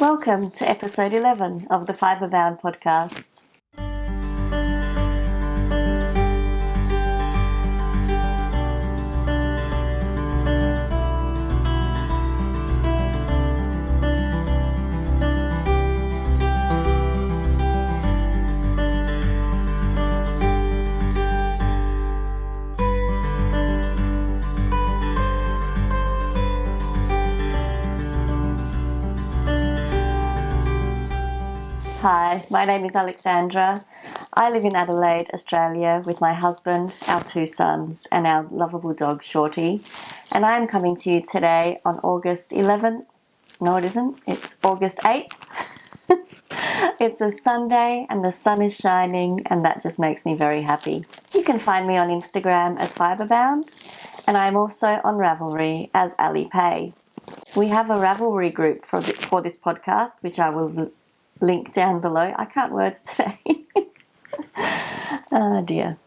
Welcome to episode 11 of the FibreBound Podcast. Hi, my name is Alexandra. I live in Adelaide, Australia with my husband, our 2 sons and our lovable dog Shorty. And I am coming to you today on August 11th. No, it isn't. It's August 8th. It's a Sunday and the sun is shining and that just makes me very happy. You can find me on Instagram as FibreBound and I'm also on Ravelry as Ali Pay. We have a Ravelry group for this podcast, which I will link down below. I can't words today. Oh dear.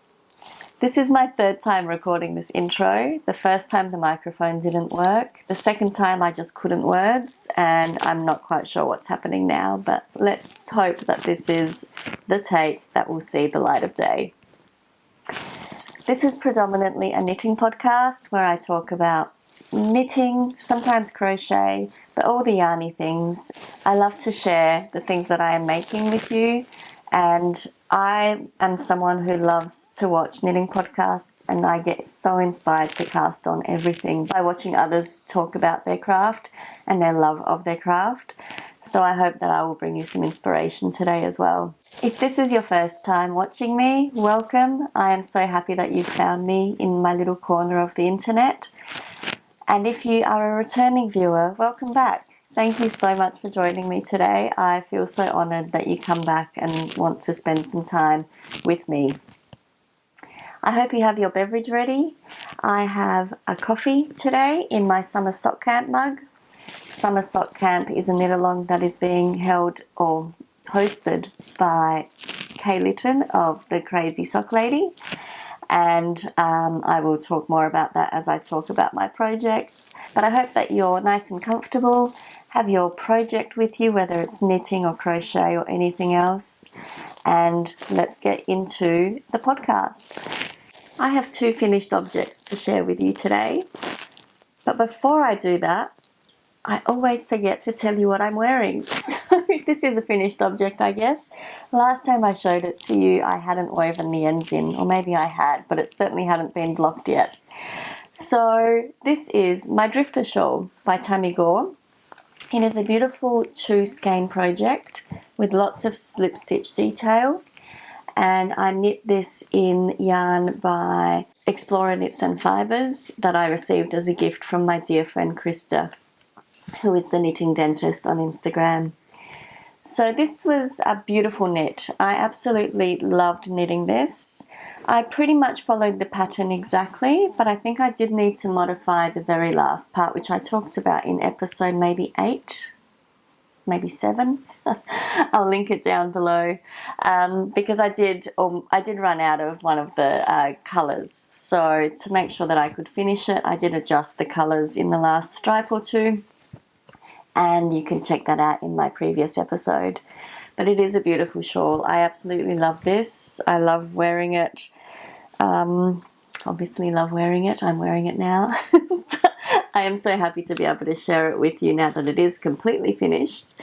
This is my 3rd time recording this intro. The first time the microphone didn't work. The second time I just couldn't words and I'm not quite sure what's happening now, but let's hope that this is the take that will see the light of day. This is predominantly a knitting podcast where I talk about knitting, sometimes crochet, but all the yarny things. I love to share the things that I am making with you, and I am someone who loves to watch knitting podcasts, and I get so inspired to cast on everything by watching others talk about their craft and their love of their craft. So I hope that I will bring you some inspiration today as well. If this is your first time watching me, welcome. I am so happy that you found me in my little corner of the internet. And if you are a returning viewer, welcome back. Thank you so much for joining me today. I feel so honoured that you come back and want to spend some time with me. I hope you have your beverage ready. I have a coffee today in my Summer Sock Camp mug. Summer Sock Camp is a knit-along that is being held or hosted by KAL I of the Crazy Sock Lady. And I will talk more about that as I talk about my projects. But I hope that you're nice and comfortable, have your project with you, whether it's knitting or crochet or anything else. And let's get into the podcast. I have 2 finished objects to share with you today. But before I do that, I always forget to tell you what I'm wearing. So this is a finished object, I guess. Last time I showed it to you, I hadn't woven the ends in, or maybe I had, but it certainly hadn't been blocked yet. So this is my Drifter Shawl by Tammy Gore. It is a beautiful 2 skein project with lots of slip stitch detail. And I knit this in yarn by Explorer Knits and Fibres that I received as a gift from my dear friend Krista, who is the knitting dentist on Instagram. So this was a beautiful knit. I absolutely loved knitting this. I pretty much followed the pattern exactly, but I think I did need to modify the very last part, which I talked about in episode maybe 8, maybe 7. I'll link it down below because I did run out of one of the colours. So to make sure that I could finish it, I did adjust the colours in the last stripe or 2. And you can check that out in my previous episode. But it is a beautiful shawl. I absolutely love this. I love wearing it. Obviously love wearing it. I'm wearing it now. I am so happy to be able to share it with you now that it is completely finished.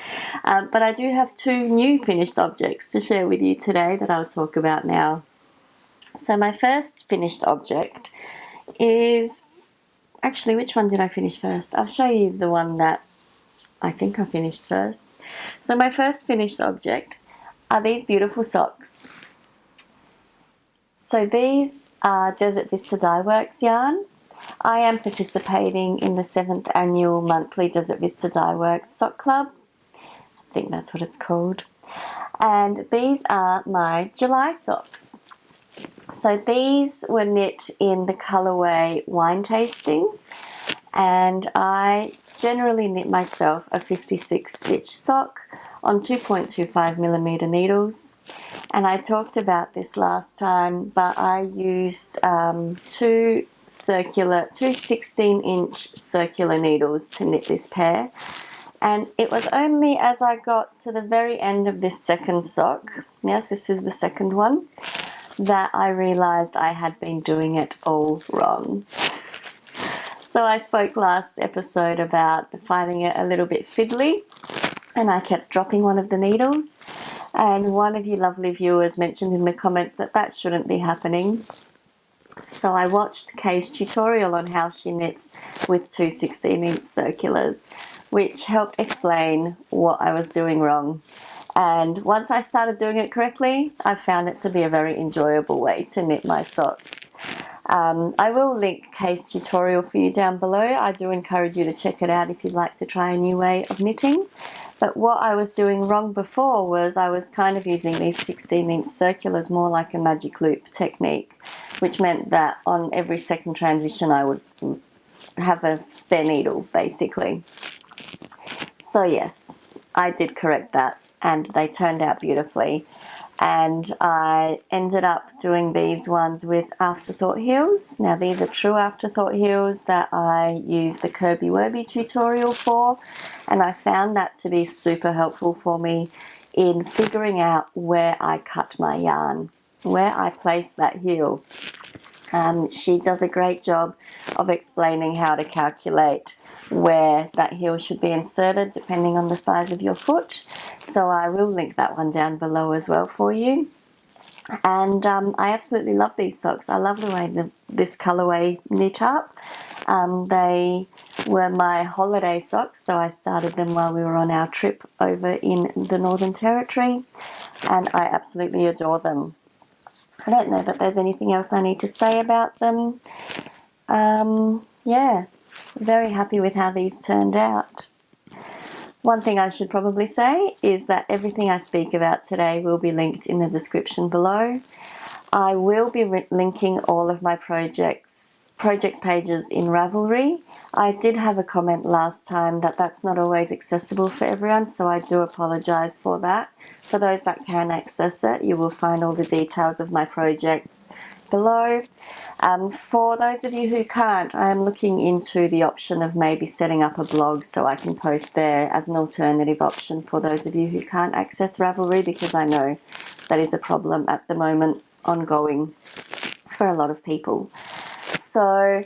But I do have 2 new finished objects to share with you today that I'll talk about now. So my first finished object is... Actually, which one did I finish first? I'll show you the one that I think I finished first. So my first finished object are these beautiful socks. So these are Desert Vista Dyeworks yarn. I am participating in the 7th annual monthly Desert Vista Dyeworks Sock Club. I think that's what it's called. And these are my July socks. So these were knit in the colourway Wine Tasting, and I generally knit myself a 56 stitch sock on 2.25mm needles. And I talked about this last time, but I used 2 16-inch circular needles to knit this pair. And it was only as I got to the very end of this second sock, yes, this is the second one, that I realised I had been doing it all wrong. So I spoke last episode about finding it a little bit fiddly, and I kept dropping one of the needles. And one of you lovely viewers mentioned in the comments that that shouldn't be happening. So I watched Kay's tutorial on how she knits with two 16-inch circulars, which helped explain what I was doing wrong. And once I started doing it correctly, I found it to be a very enjoyable way to knit my socks. I will link Kay's tutorial for you down below. I do encourage you to check it out if you'd like to try a new way of knitting. But what I was doing wrong before was I was kind of using these 16-inch circulars more like a magic loop technique, which meant that on every second transition I would have a spare needle, basically. So yes, I did correct that, and they turned out beautifully. And I ended up doing these ones with afterthought heels. Now these are true afterthought heels that I used the Kirby Werby tutorial for, and I found that to be super helpful for me in figuring out where I cut my yarn, where I place that heel. She does a great job of explaining how to calculate where that heel should be inserted depending on the size of your foot. So I will link that one down below as well for you. And I absolutely love these socks. I love the way this colourway knit up. They were my holiday socks, so I started them while we were on our trip over in the Northern Territory, and I absolutely adore them. I don't know that there's anything else I need to say about them. Yeah, very happy with how these turned out. One thing I should probably say is that everything I speak about today will be linked in the description below. I will be linking all of my project pages in Ravelry. I did have a comment last time that that's not always accessible for everyone, so I do apologise for that. For those that can access it, you will find all the details of my projects below. For those of you who can't, I am looking into the option of maybe setting up a blog so I can post there as an alternative option for those of you who can't access Ravelry, because I know that is a problem at the moment, ongoing for a lot of people. So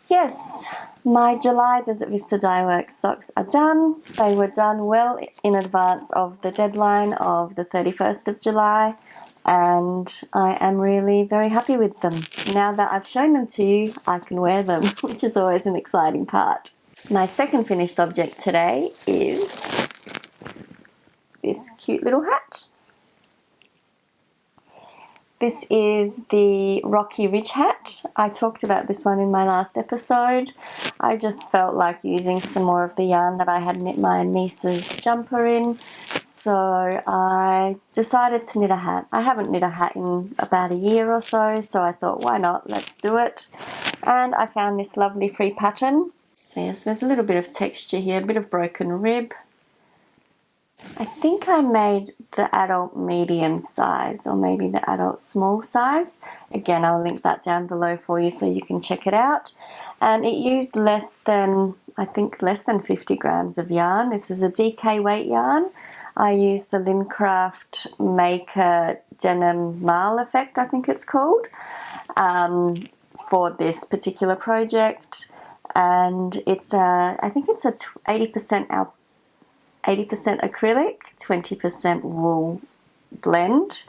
yes, my July Desert Vista Dyeworks socks are done. They were done well in advance of the deadline of the 31st of July. And I am really very happy with them. Now that I've shown them to you, I can wear them, which is always an exciting part. My second finished object today is this cute little hat. This is the Rocky Ridge hat. I talked about this one in my last episode. I just felt like using some more of the yarn that I had knit my niece's jumper in, so I decided to knit a hat. I haven't knit a hat in about a year or so, so I thought, why not, let's do it. And I found this lovely free pattern. So yes, there's a little bit of texture here, a bit of broken rib. I think I made the adult medium size, or maybe the adult small size. Again, I'll link that down below for you so you can check it out. And it used less than 50 grams of yarn. This is a DK weight yarn. I used the Lincraft Maker Denim Marl Effect, I think it's called, for this particular project. And it's I think it's a 80% acrylic, 20% wool blend,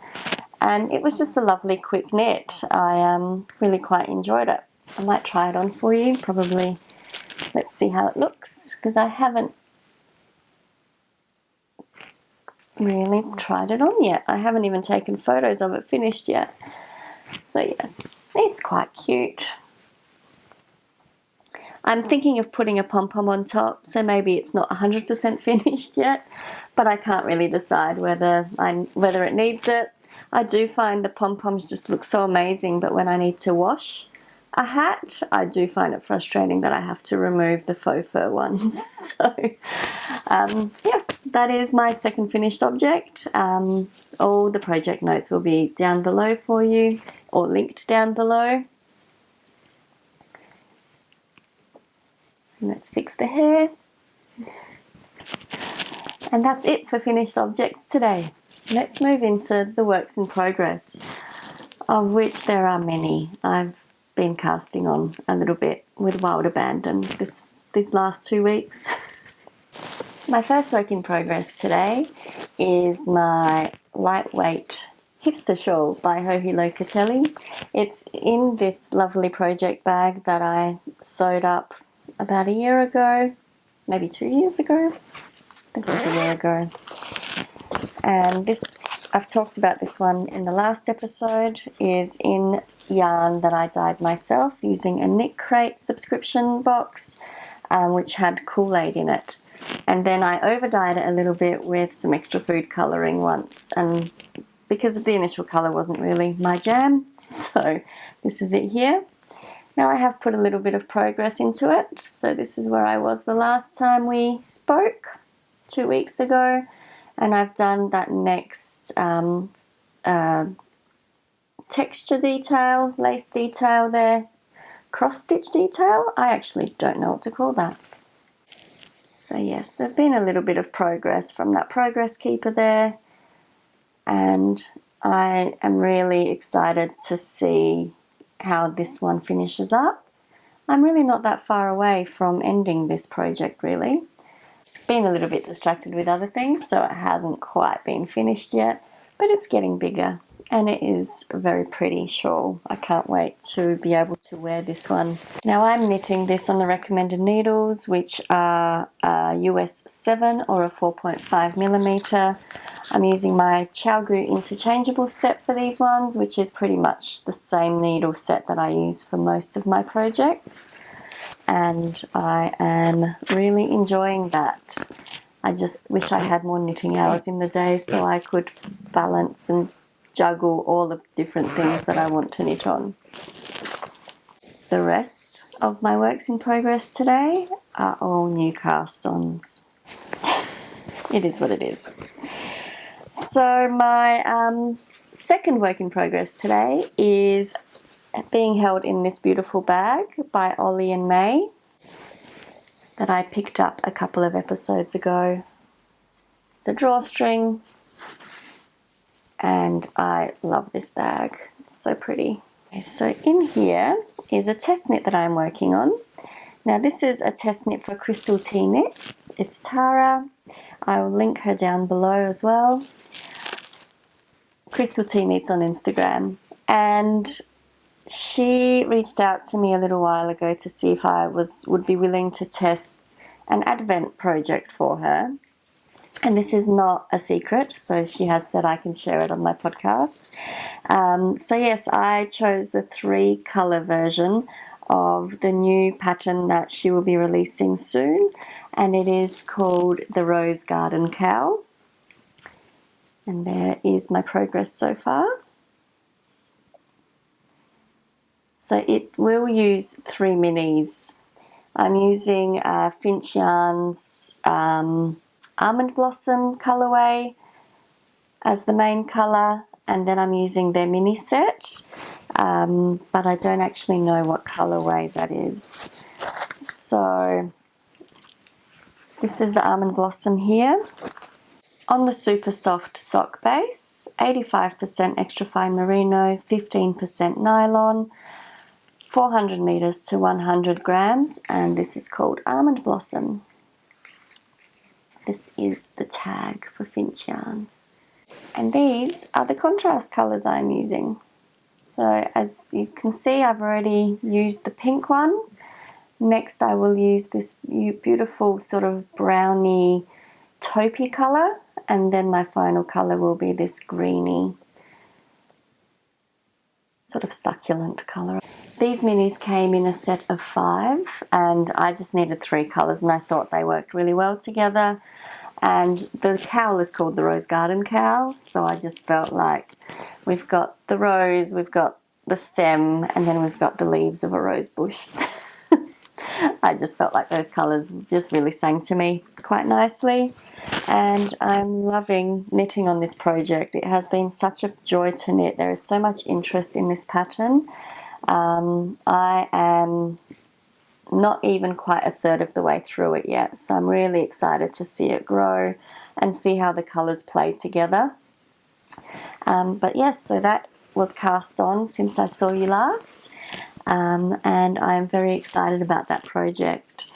and it was just a lovely quick knit. I really quite enjoyed it. I might try it on for you, probably. Let's see how it looks, because I haven't really tried it on yet. I haven't even taken photos of it finished yet. So yes, it's quite cute. I'm thinking of putting a pom-pom on top, so maybe it's not 100% finished yet, but I can't really decide whether it needs it. I do find the pom-poms just look so amazing, but when I need to wash a hat, I do find it frustrating that I have to remove the faux fur ones. So yes, that is my second finished object. All the project notes will be down below for you, or linked down below. Let's fix the hair. And that's it for finished objects today. Let's move into the works in progress, of which there are many. I've been casting on a little bit with wild abandon these last 2 weeks. My first work in progress today is my lightweight Hipster shawl by Joji Locatelli. It's in this lovely project bag that I sewed up about a year ago, maybe 2 years ago. I think it was a year ago. And this, I've talked about this one in the last episode, is in yarn that I dyed myself using a Knit Crate subscription box, which had Kool-Aid in it. And then I over-dyed it a little bit with some extra food colouring once, and because the initial colour wasn't really my jam, so this is it here. Now I have put a little bit of progress into it, so this is where I was the last time we spoke, 2 weeks ago, and I've done that next texture detail, lace detail there, cross-stitch detail. I actually don't know what to call that. So yes, there's been a little bit of progress from that progress keeper there, and I am really excited to see how this one finishes up. I'm really not that far away from ending this project, really. Been a little bit distracted with other things, so it hasn't quite been finished yet, but it's getting bigger, and it is a very pretty shawl. I can't wait to be able to wear this one. Now I'm knitting this on the recommended needles, which are a US 7 or a 4.5 millimeter. I'm using my ChowGoo interchangeable set for these ones, which is pretty much the same needle set that I use for most of my projects. And I am really enjoying that. I just wish I had more knitting hours in the day so I could balance and juggle all the different things that I want to knit on. The rest of my works in progress today are all new cast-ons. It is what it is. So my second work in progress today is being held in this beautiful bag by Ollie and May that I picked up a couple of episodes ago. It's a drawstring, and I love this bag. It's so pretty. Okay, so in here is a test knit that I'm working on. Now this is a test knit for Crystal Tea Knits. It's Tara. I will link her down below as well. Crystal Tea Knits on Instagram. And she reached out to me a little while ago to see if I would be willing to test an Advent project for her. And this is not a secret, so she has said I can share it on my podcast. So yes, I chose the 3-colour version of the new pattern that she will be releasing soon, and it is called the Rose Garden Cowl. And there is my progress so far. So it will use 3 minis. I'm using Finch Yarn's Almond Blossom colourway as the main colour, and then I'm using their mini set, but I don't actually know what colourway that is. So this is the Almond Blossom here. On the super soft sock base, 85% extra fine merino, 15% nylon, 400 meters to 100 grams, and this is called Almond Blossom. This is the tag for Finch Yarns. And these are the contrast colours I'm using. So as you can see, I've already used the pink one. Next I will use this beautiful sort of browny taupey colour, and then my final colour will be this greeny sort of succulent colour. These minis came in a set of 5, and I just needed 3 colours, and I thought they worked really well together. And the cowl is called the Rose Garden Cowl, so I just felt like we've got the rose, we've got the stem, and then we've got the leaves of a rose bush. I just felt like those colours just really sang to me quite nicely, and I'm loving knitting on this project. It has been such a joy to knit. There is so much interest in this pattern. I am not even quite a third of the way through it yet. So I'm really excited to see it grow and see how the colours play together. But yes, so that was cast on since I saw you last. And I'm very excited about that project.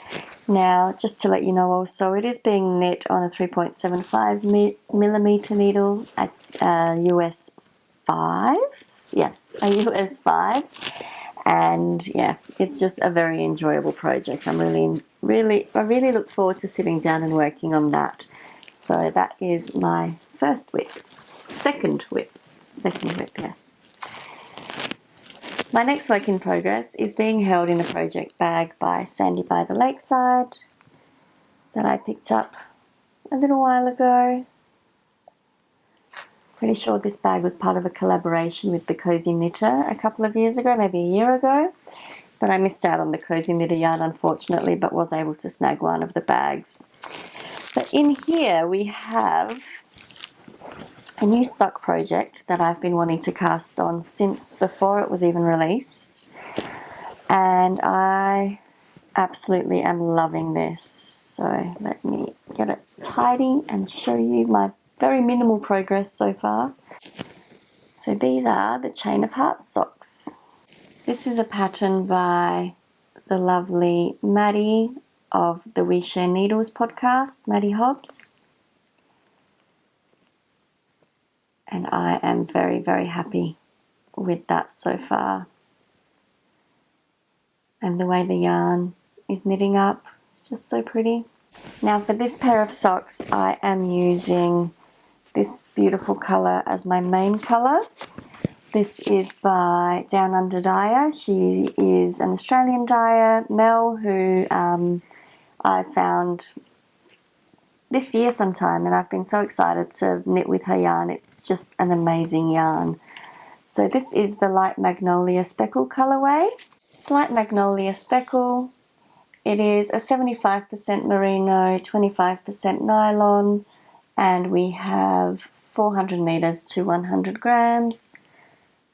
Now, just to let you know also, it is being knit on a 3.75 millimeter needle at US 5. Yes, a US 5. And yeah, it's just a very enjoyable project. I really look forward to sitting down and working on that. So that is my first whip. Second whip, yes. My next work in progress is being held in a project bag by Sandy by the Lakeside that I picked up a little while ago. Pretty sure this bag was part of a collaboration with the Cozy Knitter a couple of years ago, maybe a year ago. But I missed out on the Cozy Knitter yarn, unfortunately, but was able to snag one of the bags. But in here we have a new sock project that I've been wanting to cast on since before it was even released. And I absolutely am loving this. So let me get it tidy and show you my very minimal progress so far. So these are the Chain of Hearts socks. This is a pattern by the lovely Maddie of the We Share Needles podcast, Maddie Hobbs. And I am very, very happy with that so far. And the way the yarn is knitting up, it's just so pretty. Now for this pair of socks, I am using this beautiful colour as my main colour. This is by Down Under Dyer. She is an Australian dyer, Mel, who I found this year sometime, and I've been so excited to knit with her yarn. It's just an amazing yarn. So this is the Light Magnolia Speckle colourway. It's Light Magnolia Speckle. It is a 75% merino, 25% nylon, and we have 400 meters to 100 grams.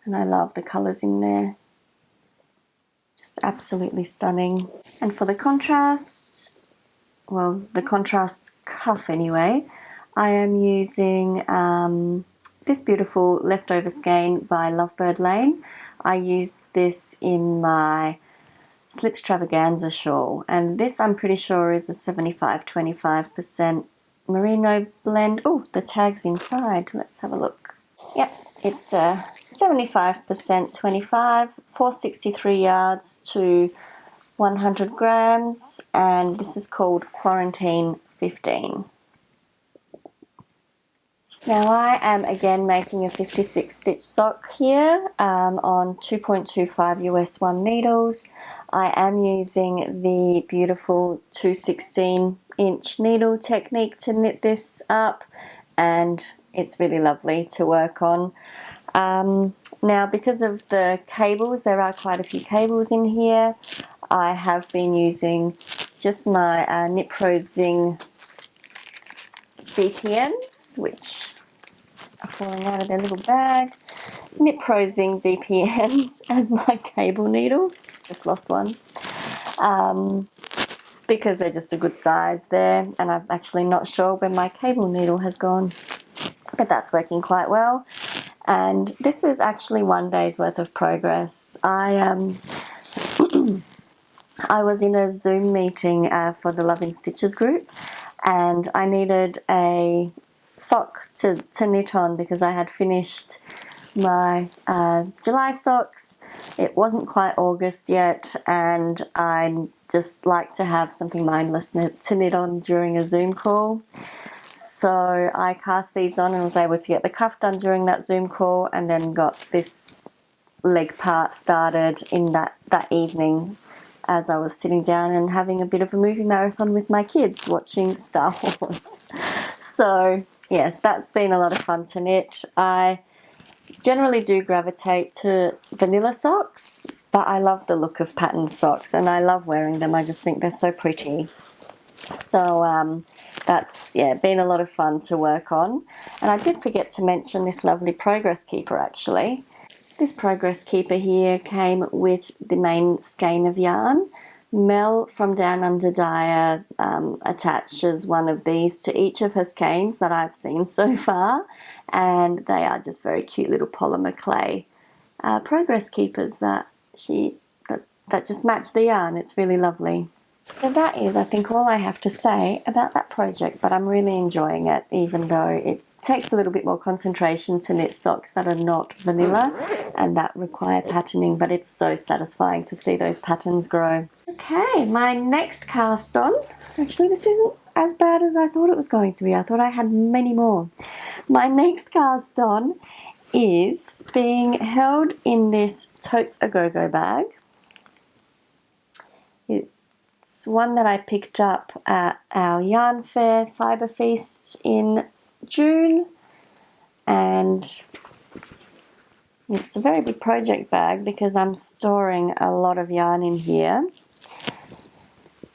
And I love the colours in there. Just absolutely stunning. And for the contrast, well, the contrast cuff anyway, I am using this beautiful leftover skein by Lovebird Lane. I used this in my Slipstravaganza shawl, and this I'm pretty sure is a 75-25% merino blend. Oh, the tag's inside. Let's have a look. Yep, it's a 75% 25, 463 yards to 100 grams, and this is called Quarantine 15. Now I am again making a 56 stitch sock here on 2.25 US 1 needles. I am using the beautiful 2/16" needle technique to knit this up, and it's really lovely to work on. Now because of the cables, there are quite a few cables in here. I have been using just my Knit Pro Zing DPMs, which are falling out of their little bag. Knit Pro Zing DPMs as my cable needle. Just lost one. Because they're just a good size there, and I'm actually not sure where my cable needle has gone. But that's working quite well. And this is actually one day's worth of progress. I was in a Zoom meeting for the Loving Stitches group, and I needed a sock to knit on because I had finished my July socks. It wasn't quite August yet, and I just like to have something mindless to knit on during a Zoom call. So I cast these on and was able to get the cuff done during that Zoom call, and then got this leg part started in that evening as I was sitting down and having a bit of a movie marathon with my kids watching Star Wars. So yes, that's been a lot of fun to knit. I generally do gravitate to vanilla socks, but I love the look of patterned socks and I love wearing them. I just think they're so pretty. So that's been a lot of fun to work on. And I did forget to mention this lovely Progress Keeper actually. This Progress Keeper here came with the main skein of yarn, Mel from Down Under Dyer attaches one of these to each of her skeins that I've seen so far, and they are just very cute little polymer clay progress keepers that just match the yarn. It's really lovely. So that is, I think, all I have to say about that project, but I'm really enjoying it, even though it takes a little bit more concentration to knit socks that are not vanilla and that require patterning, but it's so satisfying to see those patterns grow. Okay, my next cast on, actually this isn't as bad as I thought it was going to be. I thought I had many more. My next cast on is being held in this Totes A Go-Go bag. It's one that I picked up at our yarn fair, Fibre Feast, in June, and it's a very big project bag because I'm storing a lot of yarn in here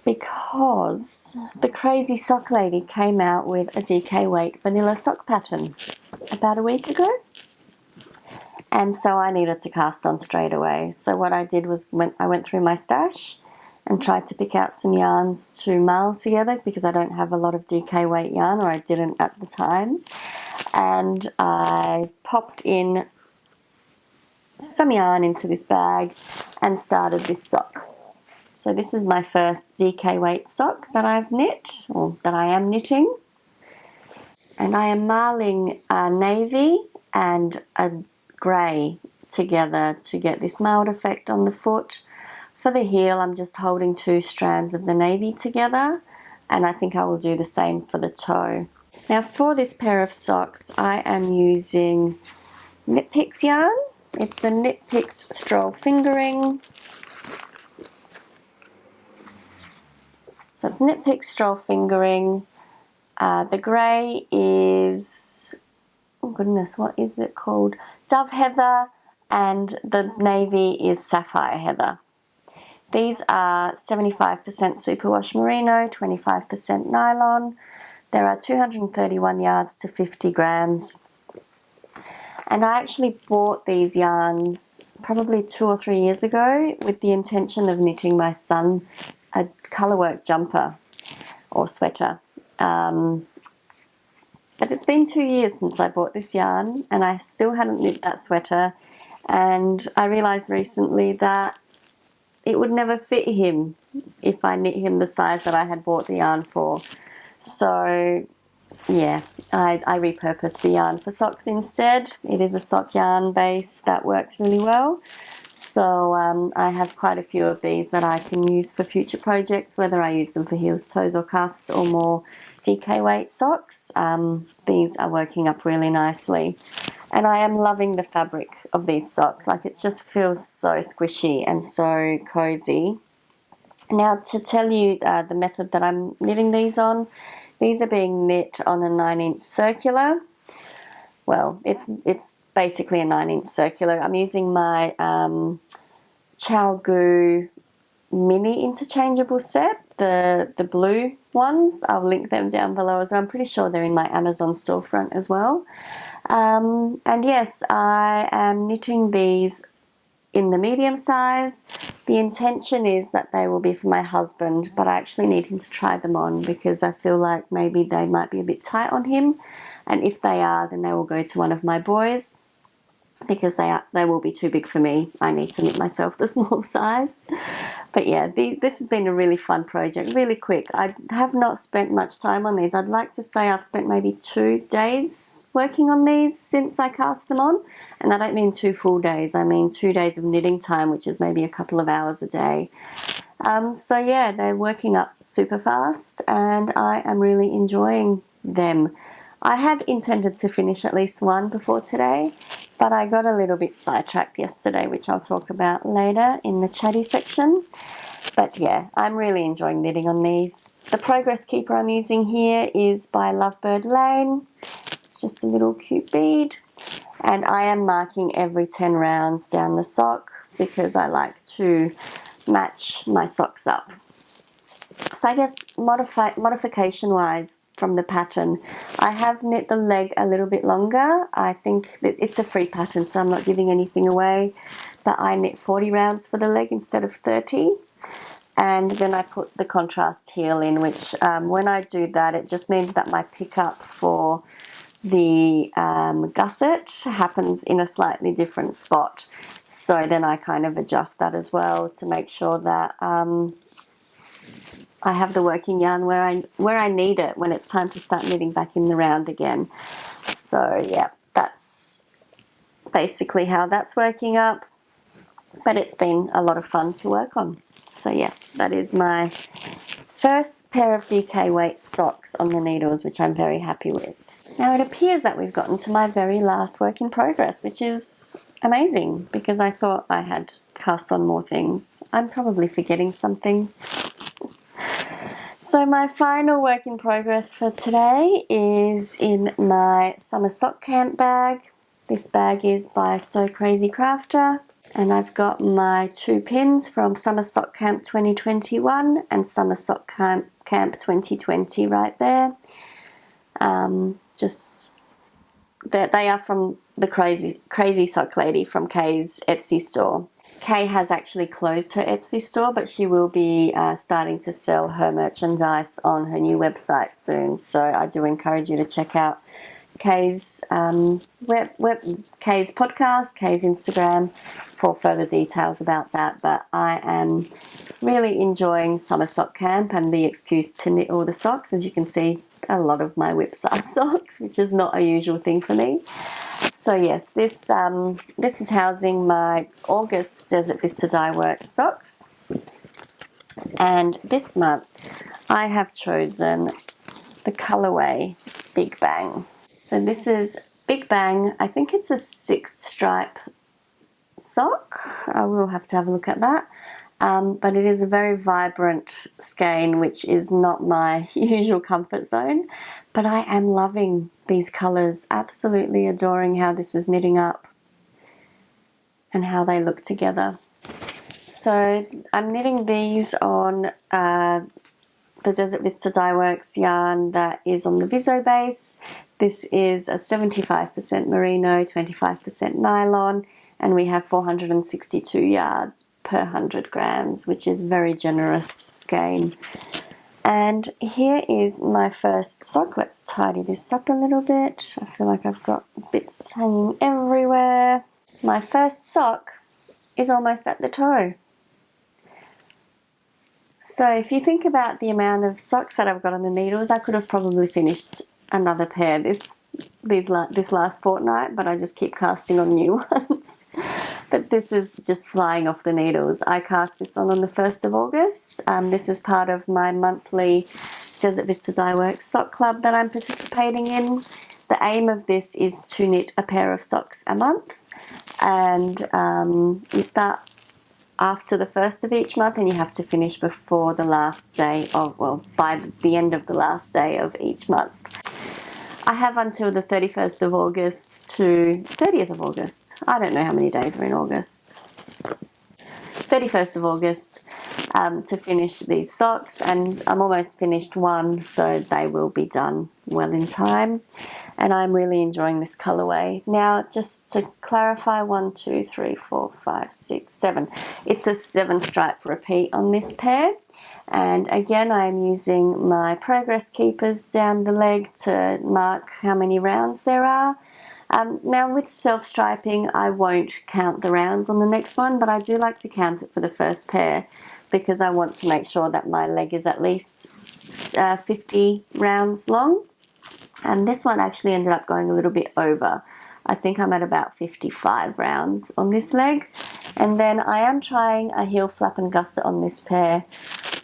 because the crazy sock lady came out with a DK weight vanilla sock pattern about a week ago, and so I needed to cast on straight away. So what I did was I went through my stash and tried to pick out some yarns to mail together because I don't have a lot of DK weight yarn, or I didn't at the time. And I popped in some yarn into this bag and started this sock. So this is my first DK weight sock that I've knit, or that I am knitting. And I am marling a navy and a grey together to get this mailed effect on the foot. For the heel, I'm just holding 2 strands of the navy together, and I think I will do the same for the toe. Now for this pair of socks, I am using Knit Picks yarn. It's the Knit Picks Stroll Fingering. So it's Knit Picks Stroll Fingering. The grey is, oh goodness, what is it called? Dove Heather, and the navy is Sapphire Heather. These are 75% superwash merino, 25% nylon. There are 231 yards to 50 grams. And I actually bought these yarns probably 2 or 3 years ago with the intention of knitting my son a colourwork jumper or sweater. But it's been 2 years since I bought this yarn, and I still hadn't knit that sweater. And I realised recently that it would never fit him if I knit him the size that I had bought the yarn for. So yeah, I repurposed the yarn for socks instead. It is a sock yarn base that works really well. So I have quite a few of these that I can use for future projects, whether I use them for heels, toes or cuffs, or more DK weight socks. These are working up really nicely. And I am loving the fabric of these socks. Like, it just feels so squishy and so cozy. Now, to tell you the method that I'm knitting these on, these are being knit on a 9-inch circular. Well, it's basically a 9-inch circular. I'm using my ChowGoo mini interchangeable set, the blue ones. I'll link them down below as well. I'm pretty sure they're in my Amazon storefront as well. And yes, I am knitting these in the medium size. The intention is that they will be for my husband, but I actually need him to try them on because I feel like maybe they might be a bit tight on him. And if they are, then they will go to one of my boys because they will be too big for me. I need to knit myself the small size. But yeah, this has been a really fun project, really quick. I have not spent much time on these. I'd like to say I've spent maybe 2 days working on these since I cast them on. And I don't mean 2 full days. I mean 2 days of knitting time, which is maybe a couple of hours a day. So yeah, they're working up super fast and I am really enjoying them. I had intended to finish at least one before today, but I got a little bit sidetracked yesterday, which I'll talk about later in the chatty section. But yeah, I'm really enjoying knitting on these. The progress keeper I'm using here is by Lovebird Lane. It's just a little cute bead. And I am marking every 10 rounds down the sock because I like to match my socks up. So I guess modification-wise, from the pattern, I have knit the leg a little bit longer. I think that it's a free pattern, so I'm not giving anything away, but I knit 40 rounds for the leg instead of 30. And then I put the contrast heel in, which when I do that, it just means that my pickup for the gusset happens in a slightly different spot. So then I kind of adjust that as well to make sure that I have the working yarn where I need it when it's time to start knitting back in the round again. So yeah, that's basically how that's working up. But it's been a lot of fun to work on. So yes, that is my first pair of DK weight socks on the needles, which I'm very happy with. Now it appears that we've gotten to my very last work in progress, which is amazing because I thought I had cast on more things. I'm probably forgetting something. So my final work in progress for today is in my summer sock camp bag. This bag is by So Crazy Crafter. And I've got my 2 pins from Summer Sock Camp 2021 and Summer Sock Camp 2020 right there. They are from the Crazy Sock Lady from Kay's Etsy store. Kay has actually closed her Etsy store, but she will be starting to sell her merchandise on her new website soon. So I do encourage you to check out Kay's Kay's podcast, Kay's Instagram for further details about that. But I am really enjoying Summer Sock Camp and the excuse to knit all the socks. As you can see, a lot of my whips are socks, which is not a usual thing for me. So yes, this is housing my August Desert Vista Dyeworks socks. And this month I have chosen the colorway Big Bang. So this is Big Bang. I think it's a 6-stripe sock. I will have to have a look at that. But it is a very vibrant skein, which is not my usual comfort zone. But I am loving these colours, absolutely adoring how this is knitting up and how they look together. So I'm knitting these on the Desert Vista Dyeworks yarn that is on the Viso base. This is a 75% merino, 25% nylon, and we have 462 yards per 100 grams, which is very generous skein. And here is my first sock. Let's tidy this up a little bit. I feel like I've got bits hanging everywhere. My first sock is almost at the toe. So if you think about the amount of socks that I've got on the needles, I could have probably finished another pair this last fortnight, but I just keep casting on new ones. But this is just flying off the needles. I cast this on the 1st of August. This is part of my monthly Desert Vista Dyeworks sock club that I'm participating in. The aim of this is to knit a pair of socks a month, and you start after the 1st of each month and you have to finish before the last day of, well, by the end of the last day of each month. I have until the 31st of August to 30th of August. I don't know how many days are in August. 31st of August to finish these socks, and I'm almost finished one, so they will be done well in time. And I'm really enjoying this colorway. Now, just to clarify, 1, 2, 3, 4, 5, 6, 7. It's a 7-stripe repeat on this pair. And again, I'm using my progress keepers down the leg to mark how many rounds there are. Now with self-striping, I won't count the rounds on the next one, but I do like to count it for the first pair because I want to make sure that my leg is at least 50 rounds long. And this one actually ended up going a little bit over. I think I'm at about 55 rounds on this leg. And then I am trying a heel flap and gusset on this pair.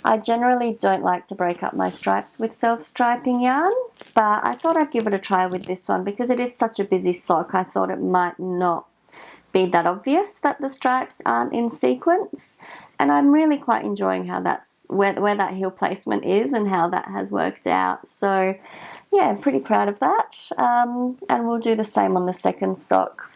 I generally don't like to break up my stripes with self-striping yarn, but I thought I'd give it a try with this one because it is such a busy sock. I thought it might not be that obvious that the stripes aren't in sequence, and I'm really quite enjoying how that's where that heel placement is and how that has worked out. So yeah, I'm pretty proud of that, and we'll do the same on the second sock.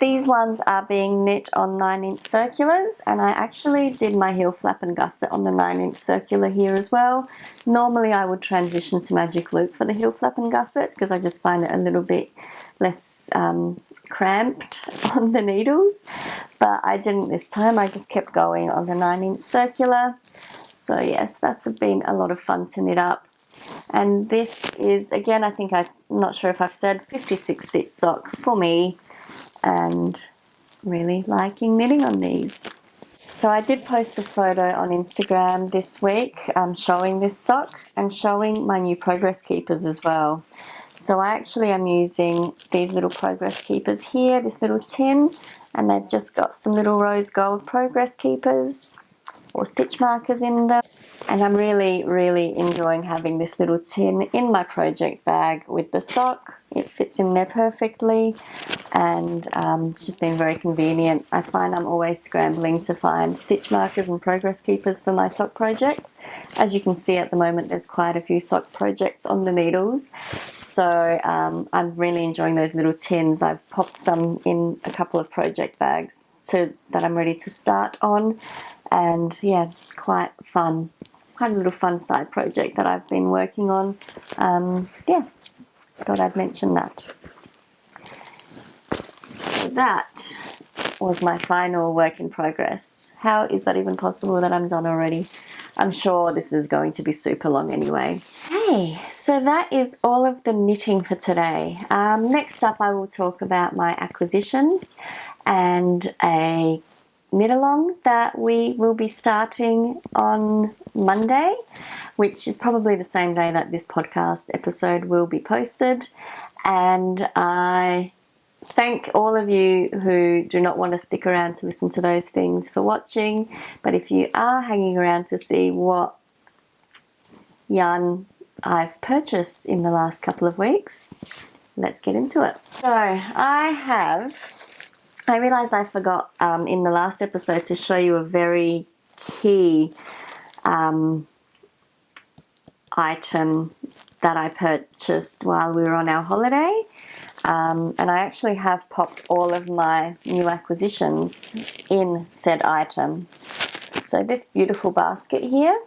These ones are being knit on 9-inch circulars, and I actually did my heel flap and gusset on the 9-inch circular here as well. Normally I would transition to magic loop for the heel flap and gusset because I just find it a little bit less cramped on the needles, but I didn't this time. I just kept going on the 9-inch circular. So yes, that's been a lot of fun to knit up. And this is, again, I'm not sure if I've said, 56 stitch sock for me, and really liking knitting on these. So I did post a photo on Instagram this week showing this sock and showing my new progress keepers as well. So I actually am using these little progress keepers here, this little tin, and they've just got some little rose gold progress keepers or stitch markers in them. And I'm really, really enjoying having this little tin in my project bag with the sock. It fits in there perfectly, and it's just been very convenient. I find I'm always scrambling to find stitch markers and progress keepers for my sock projects. As you can see at the moment, there's quite a few sock projects on the needles. So I'm really enjoying those little tins. I've popped some in a couple of project bags that I'm ready to start on. And yeah, quite fun. Quite a little fun side project that I've been working on. Yeah, thought I'd mention that. So that was my final work in progress. How is that even possible that I'm done already? I'm sure this is going to be super long anyway. Hey, so that is all of the knitting for today. Next up I will talk about my acquisitions and a knit along that we will be starting on Monday, which is probably the same day that this podcast episode will be posted. And I thank all of you who do not want to stick around to listen to those things for watching, but if you are hanging around to see what yarn I've purchased in the last couple of weeks, let's get into it. So I realised I forgot in the last episode to show you a very key item that I purchased while we were on our holiday. And I actually have popped all of my new acquisitions in said item. So this beautiful basket here.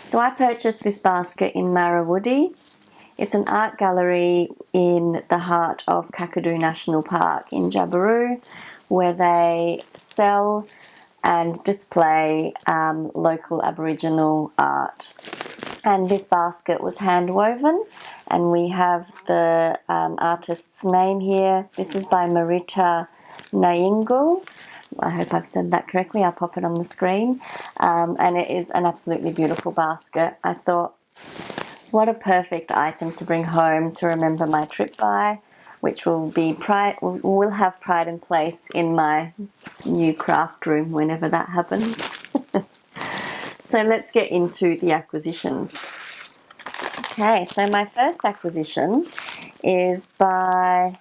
So I purchased this basket in Marrawoody. It's an art gallery in the heart of Kakadu National Park in Jabiru, where they sell and display local Aboriginal art. And this basket was hand woven, and we have the artist's name here. This is by Marita Nyingul. I hope I've said that correctly. I'll pop it on the screen. And it is an absolutely beautiful basket. I thought, what a perfect item to bring home to remember my trip by, which will have pride and place in my new craft room whenever that happens. So let's get into the acquisitions. Okay, so my first acquisition is by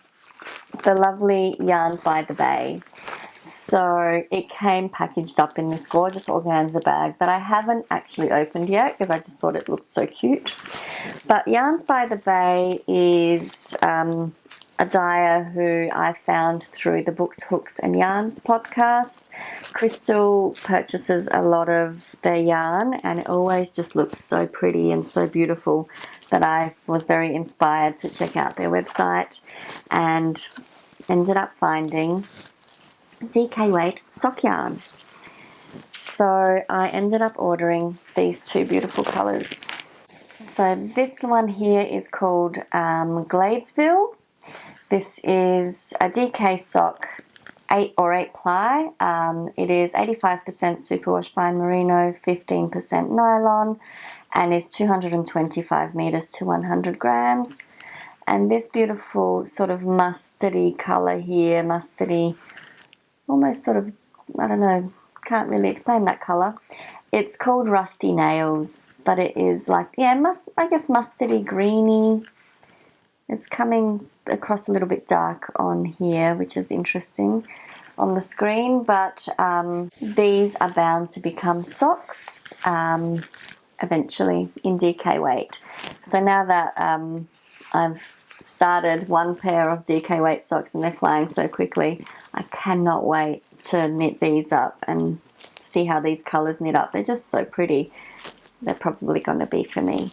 the lovely Yarns by the Bay. So it came packaged up in this gorgeous organza bag that I haven't actually opened yet because I just thought it looked so cute. But Yarns by the Bay is a dyer who I found through the Books, Hooks and Yarns podcast. Crystal purchases a lot of their yarn, and it always just looks so pretty and so beautiful that I was very inspired to check out their website and ended up finding DK weight sock yarn. So I ended up ordering these two beautiful colours. So this one here is called Gladesville. This is a DK sock 8 ply. It is 85% superwash fine merino, 15% nylon, and is 225 meters to 100 grams. And this beautiful sort of mustardy color here, mustardy, almost sort of, I don't know, can't really explain that color. It's called Rusty Nails, but it is like, I guess mustardy greeny. It's coming across a little bit dark on here, which is interesting on the screen, but these are bound to become socks eventually in DK weight. So now that I've started one pair of DK weight socks and they're flying so quickly. I cannot wait to knit these up and see how these colours knit up. They're just so pretty. They're probably going to be for me.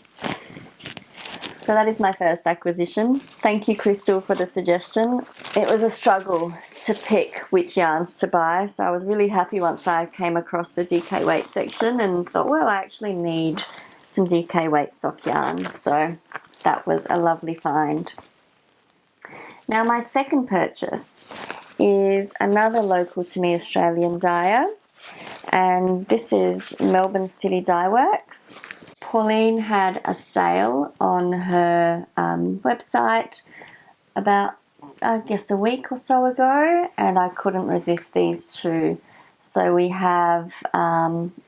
So that is my first acquisition. Thank you, Crystal, for the suggestion. It was a struggle to pick which yarns to buy, so I was really happy once I came across the DK weight section and thought, well, I actually need some DK weight sock yarn. So that was a lovely find. Now my second purchase is another local to me Australian dyer, and this is Melbourne City Dyeworks. Pauline had a sale on her website about, I guess, a week or so ago, and I couldn't resist these two. So we have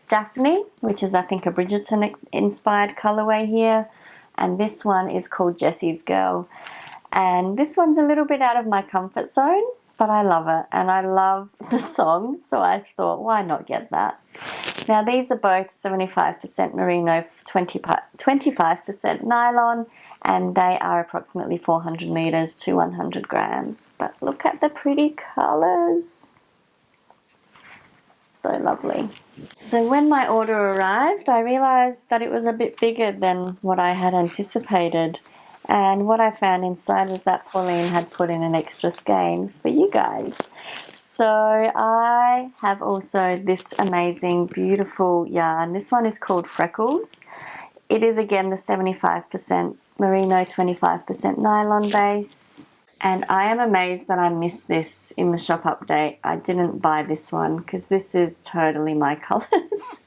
Daphne, which is I think a Bridgerton inspired colourway here, and this one is called Jessie's Girl. And this one's a little bit out of my comfort zone, but I love it, and I love the song, so I thought, why not get that? Now these are both 75% merino, 25% nylon, and they are approximately 400 meters to 100 grams. But look at the pretty colors. So lovely. So when my order arrived, I realized that it was a bit bigger than what I had anticipated. And what I found inside was that Pauline had put in an extra skein for you guys. So I have also this amazing, beautiful yarn. This one is called Freckles. It is again the 75% merino, 25% nylon base. And I am amazed that I missed this in the shop update. I didn't buy this one because this is totally my colours.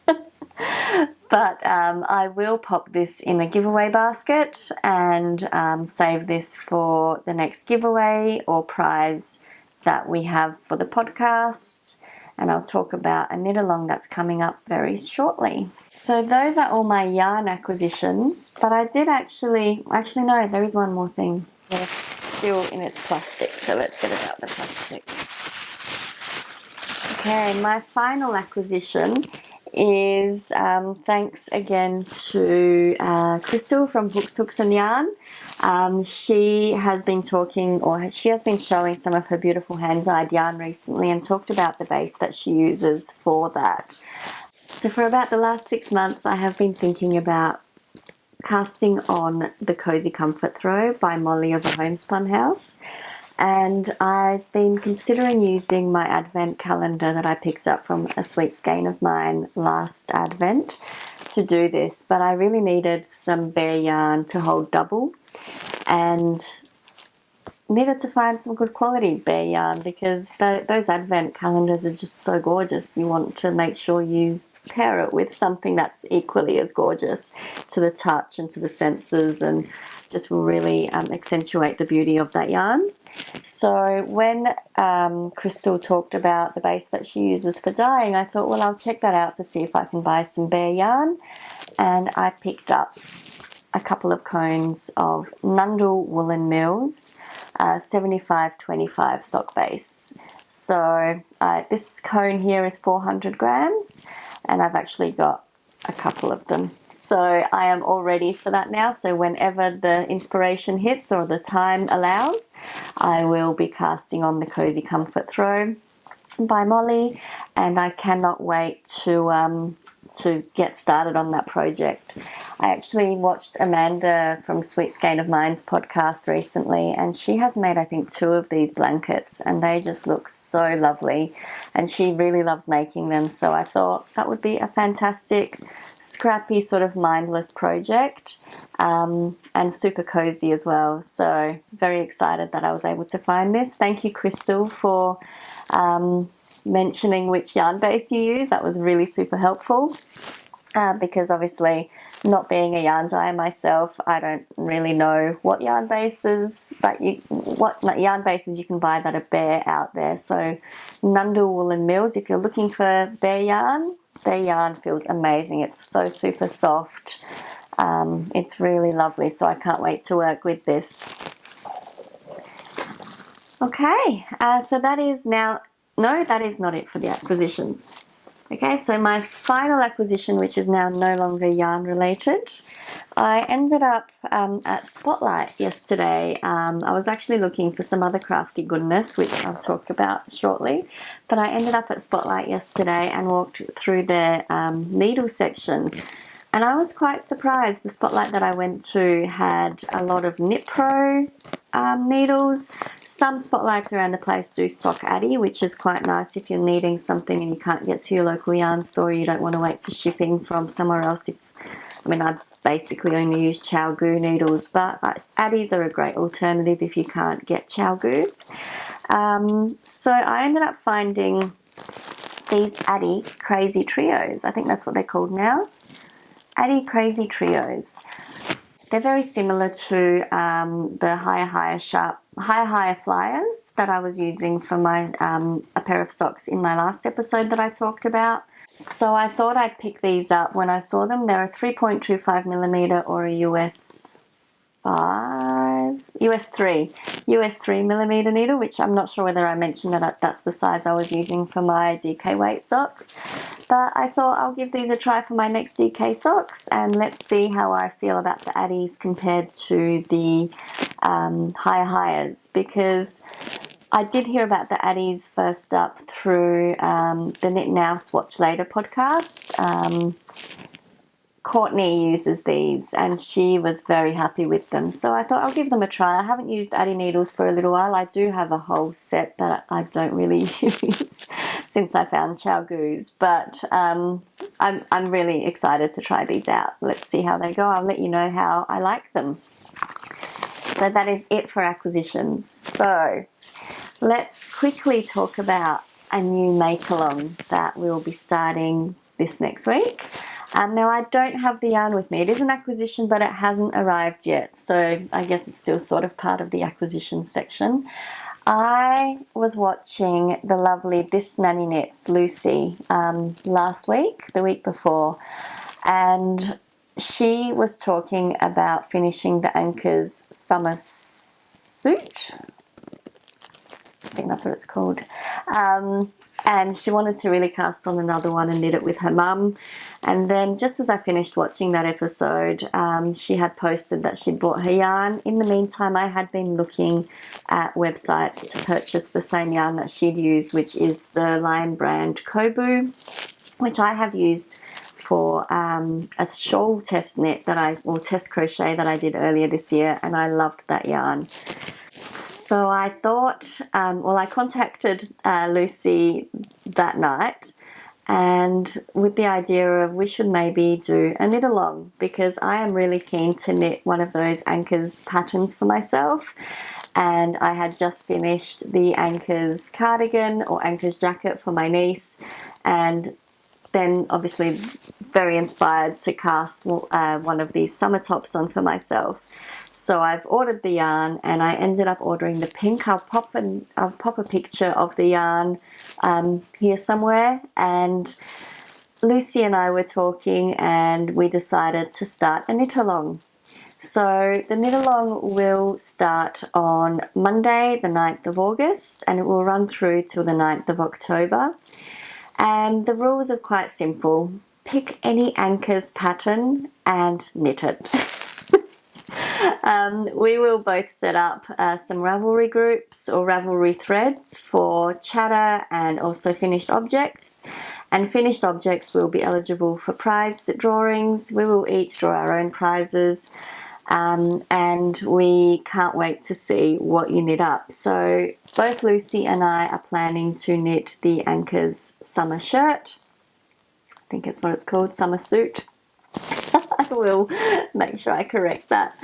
But I will pop this in a giveaway basket and save this for the next giveaway or prize that we have for the podcast. And I'll talk about a knit along that's coming up very shortly. So those are all my yarn acquisitions, but I did actually no, there is one more thing. It's still in its plastic, so let's get it out the plastic. Okay, my final acquisition is thanks again to Crystal from Hooks and Yarn. She has been showing some of her beautiful hand-dyed yarn recently and talked about the base that she uses for that. So for about the last 6 months, I have been thinking about casting on the Cozy Comfort Throw by Molly of the Homespun House. And I've been considering using my advent calendar that I picked up from a sweet skein of mine last advent to do this, but I really needed some bare yarn to hold double and needed to find some good quality bare yarn because those advent calendars are just so gorgeous. You want to make sure you pair it with something that's equally as gorgeous to the touch and to the senses and just will really accentuate the beauty of that yarn. So when Crystal talked about the base that she uses for dyeing, I thought, well, I'll check that out to see if I can buy some bare yarn. And I picked up a couple of cones of Nundle Woolen Mills 75-25 sock base. So this cone here is 400 grams and I've actually got a couple of them. So I am all ready for that now. So whenever the inspiration hits or the time allows, I will be casting on the Cozy Comfort Throw by Molly, and I cannot wait to get started on that project. I actually watched Amanda from Sweet Skein of Mine's podcast recently, and she has made, I think, 2 of these blankets, and they just look so lovely, and she really loves making them, so I thought that would be a fantastic, scrappy, sort of mindless project, and super cozy as well. So very excited that I was able to find this. Thank you, Crystal, for mentioning which yarn base you use. That was really super helpful. Because obviously, not being a yarn dyer myself, I don't really know what yarn bases you can buy that are bare out there. So Nundle Woolen Mills, if you're looking for bare yarn feels amazing. It's so super soft. It's really lovely, so I can't wait to work with this. Okay, so that is not it for the acquisitions. Okay, so my final acquisition, which is now no longer yarn related, I ended up at Spotlight yesterday. I was actually looking for some other crafty goodness, which I'll talk about shortly. But I ended up at Spotlight yesterday and walked through their needle section. And I was quite surprised. The Spotlight that I went to had a lot of Knit Pro needles. Some Spotlights around the place do stock Addi, which is quite nice if you're needing something and you can't get to your local yarn store. You don't want to wait for shipping from somewhere else. I basically only use ChowGoo needles, but Addis are a great alternative if you can't get ChowGoo. So I ended up finding these Addi Crazy Trios. I think that's what they're called now. Addi Crazy Trios. They're very similar to the higher flyers that I was using for my a pair of socks in my last episode that I talked about. So I thought I'd pick these up when I saw them. They're a 3.25mm or a US 3mm needle, which I'm not sure whether I mentioned that that's the size I was using for my DK weight socks. But I thought I'll give these a try for my next DK socks and let's see how I feel about the Addis compared to the higher, because I did hear about the Addis first up through the Knit Now Swatch Later podcast. Courtney uses these and she was very happy with them. So I thought I'll give them a try. I haven't used Addi needles for a little while. I do have a whole set that I don't really use since I found ChowGoo's. But I'm really excited to try these out. Let's see how they go. I'll let you know how I like them. So that is it for acquisitions. So let's quickly talk about a new make-along that we'll be starting this next week. Now, I don't have the yarn with me. It is an acquisition, but it hasn't arrived yet. So I guess it's still sort of part of the acquisition section. I was watching the lovely This Nanny Knits Lucy the week before, and she was talking about finishing the Anchors summer suit. I think that's what it's called. And she wanted to really cast on another one and knit it with her mum. And then just as I finished watching that episode, she had posted that she'd bought her yarn. In the meantime, I had been looking at websites to purchase the same yarn that she'd used, which is the Lion brand Kobu, which I have used for a shawl test test crochet that I did earlier this year, and I loved that yarn. So I thought, I contacted Lucy that night and with the idea of we should maybe do a knit along, because I am really keen to knit one of those Anchors patterns for myself. And I had just finished the Anchors cardigan or Anchors jacket for my niece, and then obviously very inspired to cast one of these summer tops on for myself. So I've ordered the yarn and I ended up ordering the pink. I'll pop a picture of the yarn here somewhere. And Lucy and I were talking and we decided to start a knit along. So the knit along will start on Monday, the 9th of August, and it will run through till the 9th of October. And the rules are quite simple. Pick any Anchors pattern and knit it. We will both set up some Ravelry groups or Ravelry threads for chatter and also finished objects. And finished objects will be eligible for prize drawings. We will each draw our own prizes. And we can't wait to see what you knit up. So both Lucy and I are planning to knit the Anchors summer shirt. I think it's what it's called, summer suit. I will make sure I correct that.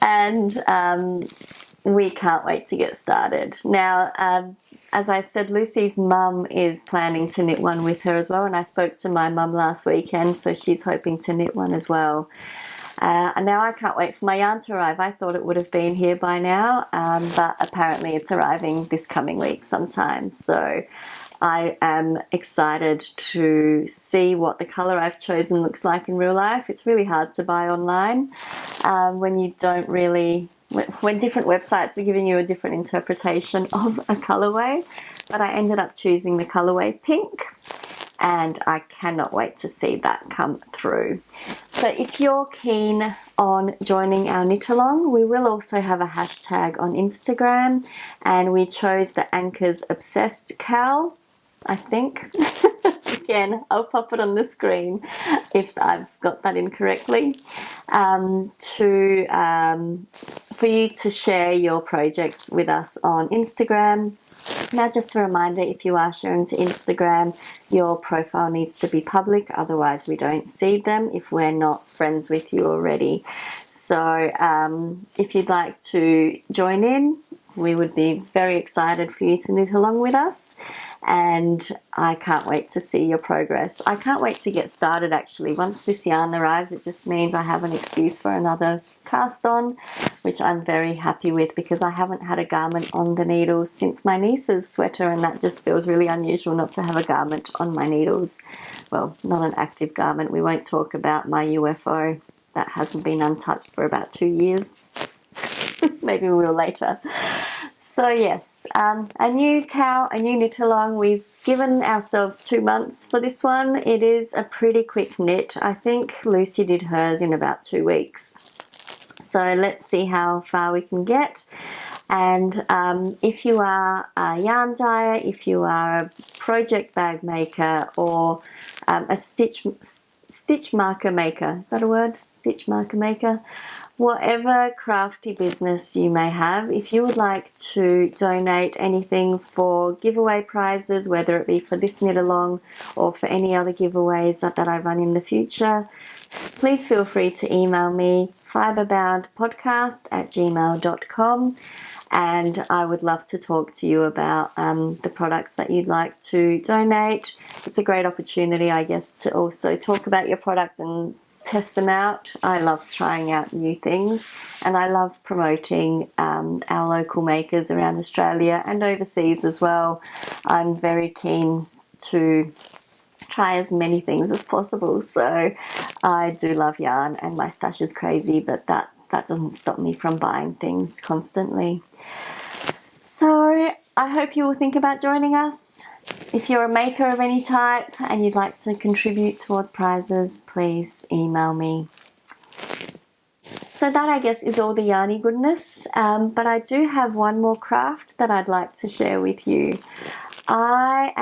And we can't wait to get started. Now, as I said, Lucy's mum is planning to knit one with her as well. And I spoke to my mum last weekend, so she's hoping to knit one as well. And now I can't wait for my yarn to arrive. I thought it would have been here by now, but apparently it's arriving this coming week sometime. So I am excited to see what the colour I've chosen looks like in real life. It's really hard to buy online when different websites are giving you a different interpretation of a colourway. But I ended up choosing the colourway pink, and I cannot wait to see that come through. So if you're keen on joining our knit along, we will also have a hashtag on Instagram, and we chose the Anchors Obsessed KAL, I think. Again, I'll pop it on the screen if I've got that incorrectly, for you to share your projects with us on Instagram. Now, just a reminder, if you are sharing to Instagram, your profile needs to be public, otherwise we don't see them if we're not friends with you already. So if you'd like to join in, we would be very excited for you to knit along with us, and I can't wait to see your progress. I can't wait to get started actually. Once this yarn arrives, it just means I have an excuse for another cast on, which I'm very happy with because I haven't had a garment on the needles since my niece's sweater, and that just feels really unusual not to have a garment on my needles. Well, not an active garment. We won't talk about my UFO. That hasn't been untouched for about 2 years. Maybe we will later. So yes, a new KAL, a new knit along. We've given ourselves 2 months for this one. It is a pretty quick knit. I think Lucy did hers in about 2 weeks. So let's see how far we can get. And if you are a yarn dyer, if you are a project bag maker, or a stitch marker maker, is that a word? Stitch marker maker? Whatever crafty business you may have, if you would like to donate anything for giveaway prizes, whether it be for this knit along or for any other giveaways that I run in the future, please feel free to email me FibreBoundPodcast@gmail.com, and I would love to talk to you about the products that you'd like to donate. It's a great opportunity, I guess, to also talk about your products and test them out. I love trying out new things, and I love promoting our local makers around Australia and overseas as well. I'm very keen to try as many things as possible, so I do love yarn, and my stash is crazy, but that doesn't stop me from buying things constantly. So I hope you will think about joining us. If you're a maker of any type and you'd like to contribute towards prizes, please email me. So that, I guess, is all the yarny goodness, but I do have one more craft that I'd like to share with you. I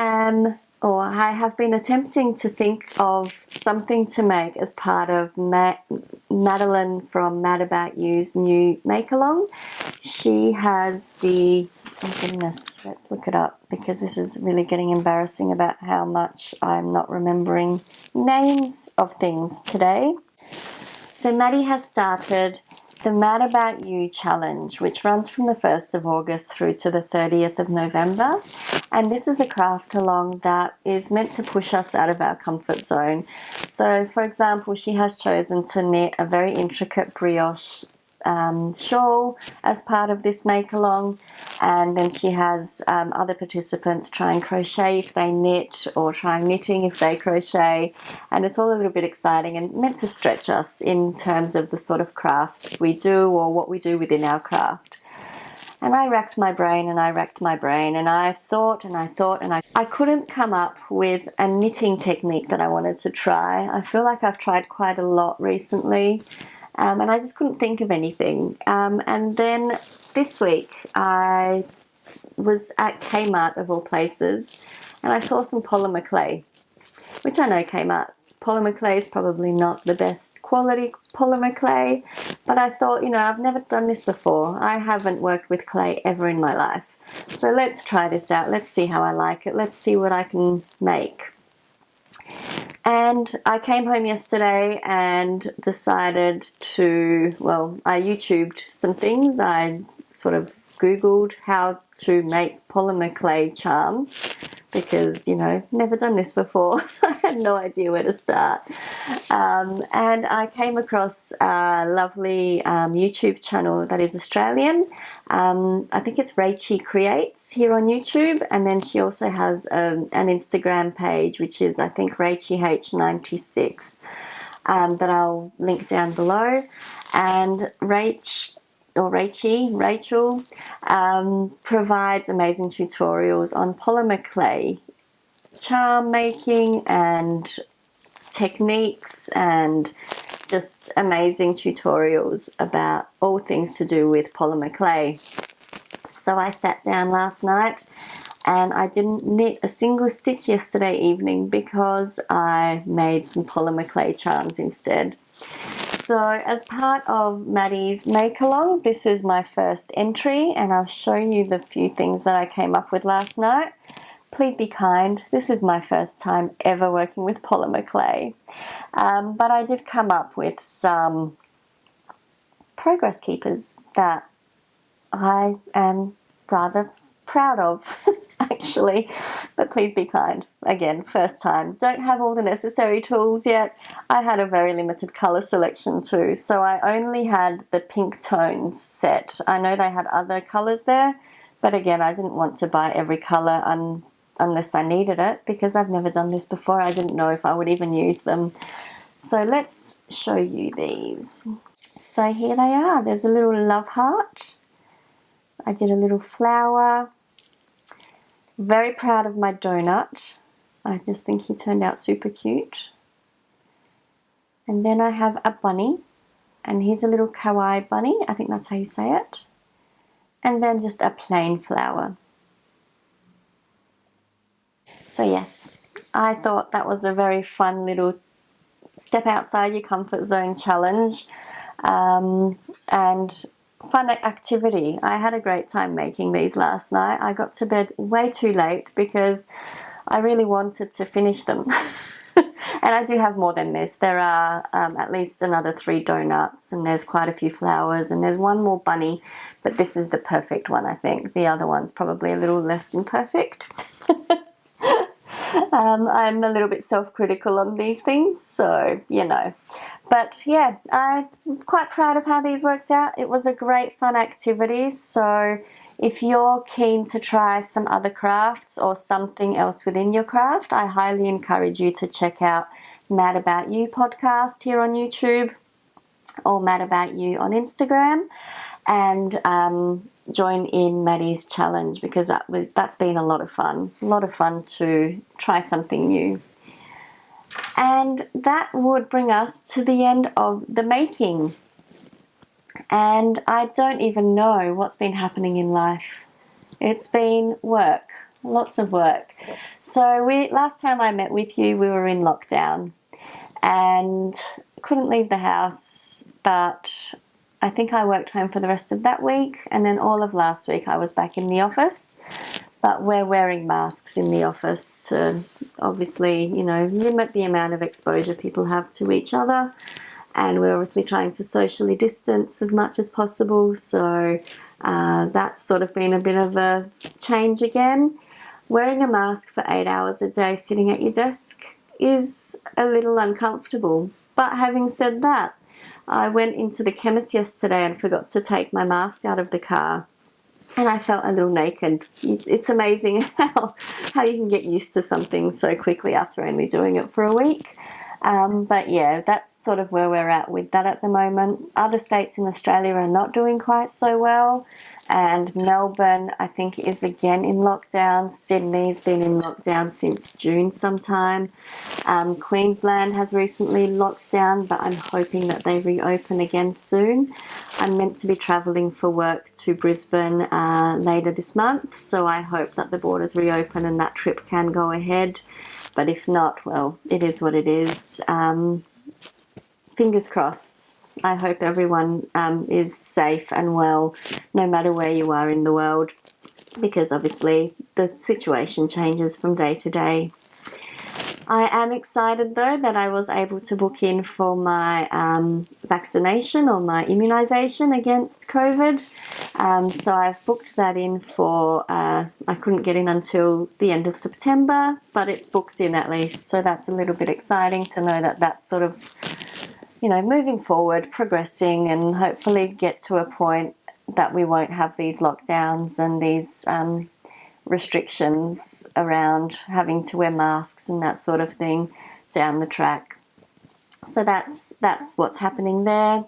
have been attempting to think of something to make as part of Madeline from Mad About You's new make-along. She has the, oh goodness, let's look it up because this is really getting embarrassing about how much I'm not remembering names of things today. So Maddie has started the Mad About You challenge, which runs from the 1st of August through to the 30th of November. And this is a craft along that is meant to push us out of our comfort zone. So, for example, she has chosen to knit a very intricate brioche shawl as part of this make along, and then she has other participants try and crochet if they knit, or try knitting if they crochet, and it's all a little bit exciting and meant to stretch us in terms of the sort of crafts we do or what we do within our craft. And I racked my brain and I thought and I couldn't come up with a knitting technique that I wanted to try. I feel like I've tried quite a lot recently, and I just couldn't think of anything. And then this week I was at Kmart of all places, and I saw some polymer clay, which I know Kmart polymer clay is probably not the best quality polymer clay, but I thought, I've never done this before. I haven't worked with clay ever in my life. So let's try this out. Let's see how I like it. Let's see what I can make. And I came home yesterday and decided to, I YouTubed some things. I sort of Googled how to make polymer clay charms because, never done this before. I had no idea where to start. And I came across a lovely YouTube channel that is Australian. I think it's Rachie Creates here on YouTube. And then she also has an Instagram page, which is, I think, Rachie H96, that I'll link down below. And Rachel provides amazing tutorials on polymer clay charm making and techniques, and just amazing tutorials about all things to do with polymer clay. So I sat down last night and I didn't knit a single stitch yesterday evening because I made some polymer clay charms instead. So as part of Maddie's make along, this is my first entry, and I'll show you the few things that I came up with last night. Please be kind. This is my first time ever working with polymer clay. But I did come up with some progress keepers that I am rather proud of, actually. But please be kind. Again, first time. Don't have all the necessary tools yet. I had a very limited colour selection too, so I only had the pink tones set. I know they had other colours there, but again, I didn't want to buy every colour unless I needed it, because I've never done this before. I didn't know if I would even use them. So let's show you these. So here they are. There's a little love heart. I did a little flower. Very proud of my donut. I just think he turned out super cute. And then I have a bunny. And here's a little kawaii bunny. I think that's how you say it. And then just a plain flower. So yes, I thought that was a very fun little step outside your comfort zone challenge, and fun activity. I had a great time making these last night. I got to bed way too late because I really wanted to finish them. And I do have more than this. There are at least another 3 donuts, and there's quite a few flowers, and there's one more bunny, but this is the perfect one, I think. The other one's probably a little less than perfect. I'm a little bit self-critical on these things, so, you know. But yeah, I'm quite proud of how these worked out. It was a great fun activity, so if you're keen to try some other crafts or something else within your craft, I highly encourage you to check out Mad About You podcast here on YouTube or Mad About You on Instagram, and join in Maddie's challenge, because that's been a lot of fun. A lot of fun to try something new. And that would bring us to the end of the making. And I don't even know what's been happening in life. It's been work, lots of work. So last time I met with you, we were in lockdown and couldn't leave the house, but I think I worked home for the rest of that week, and then all of last week I was back in the office. But we're wearing masks in the office to obviously, you know, limit the amount of exposure people have to each other. And we're obviously trying to socially distance as much as possible. So that's sort of been a bit of a change again. Wearing a mask for 8 hours a day sitting at your desk is a little uncomfortable. But having said that, I went into the chemist yesterday and forgot to take my mask out of the car, and I felt a little naked. It's amazing how you can get used to something so quickly after only doing it for a week. But yeah, that's sort of where we're at with that at the moment. Other states in Australia are not doing quite so well, and Melbourne, I think, is again in lockdown. Sydney's been in lockdown since June sometime. Queensland has recently locked down, but I'm hoping that they reopen again soon. I'm meant to be travelling for work to Brisbane later this month, so I hope that the borders reopen and that trip can go ahead. But if not, well, it is what it is. Fingers crossed. I hope everyone is safe and well, no matter where you are in the world, because obviously the situation changes from day to day. I am excited though that I was able to book in for my vaccination or my immunisation against COVID. So I've booked that in for, I couldn't get in until the end of September, but it's booked in at least. So that's a little bit exciting to know that that's sort of, you know, moving forward, progressing, and hopefully get to a point that we won't have these lockdowns and these restrictions around having to wear masks and that sort of thing down the track. So that's what's happening there.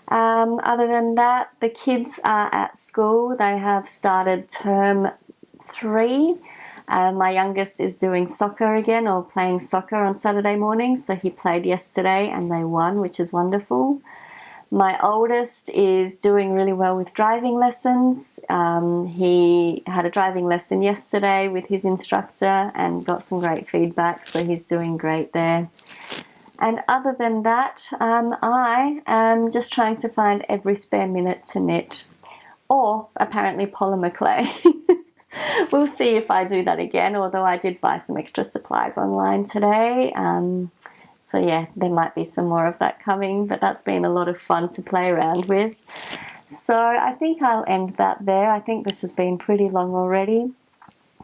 Other than that, the kids are at school. They have started term 3. My youngest is doing soccer again, or playing soccer on Saturday mornings, so he played yesterday and they won, which is wonderful. My oldest is doing really well with driving lessons. He had a driving lesson yesterday with his instructor and got some great feedback, so he's doing great there. And other than that, I am just trying to find every spare minute to knit, or apparently polymer clay. We'll see if I do that again, although I did buy some extra supplies online today. So yeah, there might be some more of that coming, but that's been a lot of fun to play around with. So I think I'll end that there. I think this has been pretty long already.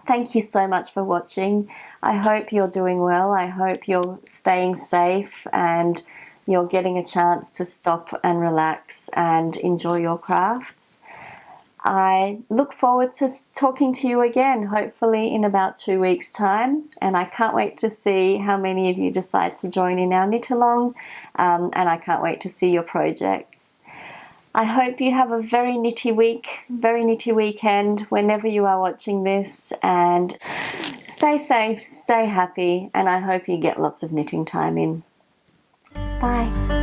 Thank you so much for watching. I hope you're doing well. I hope you're staying safe and you're getting a chance to stop and relax and enjoy your crafts. I look forward to talking to you again, hopefully in about 2 weeks' time, and I can't wait to see how many of you decide to join in our knit along, and I can't wait to see your projects. I hope you have a very knitty week, very knitty weekend whenever you are watching this, and stay safe, stay happy, and I hope you get lots of knitting time in. Bye.